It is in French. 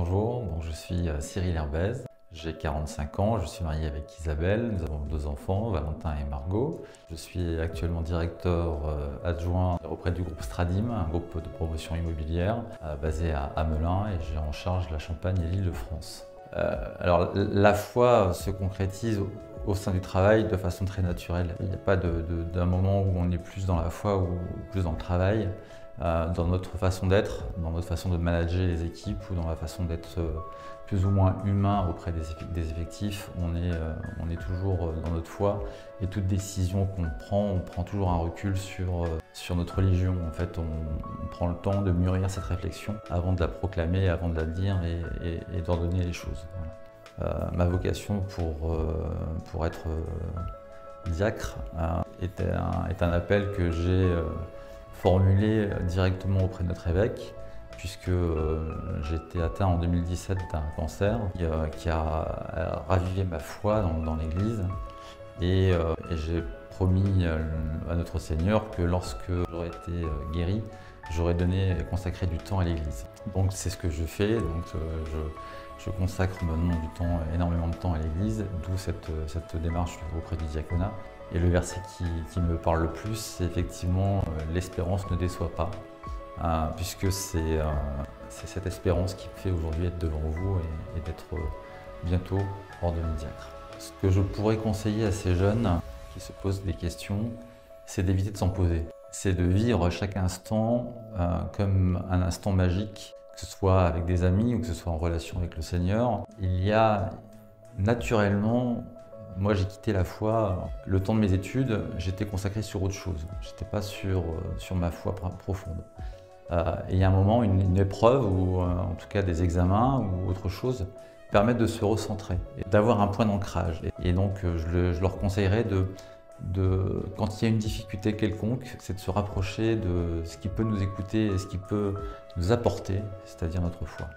Bonjour, je suis Cyril Herbez, j'ai 45 ans, je suis marié avec Isabelle, nous avons 2 enfants, Valentin et Margot. Je suis actuellement directeur adjoint auprès du groupe Stradim, un groupe de promotion immobilière basé à Melun, et j'ai en charge la Champagne et l'Île-de-France. Alors la foi se concrétise au sein du travail de façon très naturelle. Il n'y a pas d'un moment où on est plus dans la foi ou plus dans le travail. Dans notre façon d'être, dans notre façon de manager les équipes ou dans la façon d'être plus ou moins humain auprès des effectifs, on est toujours dans notre foi, et toute décision qu'on prend, on prend toujours un recul sur notre religion. En fait, on prend le temps de mûrir cette réflexion avant de la proclamer, avant de la dire et d'ordonner les choses. Voilà. Ma vocation pour être diacre est un appel que j'ai formulé directement auprès de notre évêque, puisque j'ai été atteint en 2017 d'un cancer qui a ravivé ma foi dans l'Église, et j'ai promis à notre Seigneur que lorsque j'aurais été guéri, j'aurais consacré du temps à l'Église. Donc c'est ce que je fais, je consacre maintenant énormément de temps à l'Église, d'où cette démarche auprès du diaconat. Et le verset qui me parle le plus, c'est effectivement « l'espérance ne déçoit pas », puisque c'est cette espérance qui me fait aujourd'hui être devant vous et d'être bientôt ordonné diacre. Ce que je pourrais conseiller à ces jeunes qui se posent des questions, c'est d'éviter de s'en poser. C'est de vivre chaque instant comme un instant magique, que ce soit avec des amis ou que ce soit en relation avec le Seigneur. Il y a naturellement... Moi, j'ai quitté la foi. Le temps de mes études, j'étais consacré sur autre chose. Je n'étais pas sur ma foi profonde. Et il y a un moment, une épreuve, ou en tout cas des examens ou autre chose, permettent de se recentrer, d'avoir un point d'ancrage. Et donc, je leur conseillerais quand il y a une difficulté quelconque, c'est de se rapprocher de ce qui peut nous écouter et ce qui peut nous apporter, c'est-à-dire notre foi.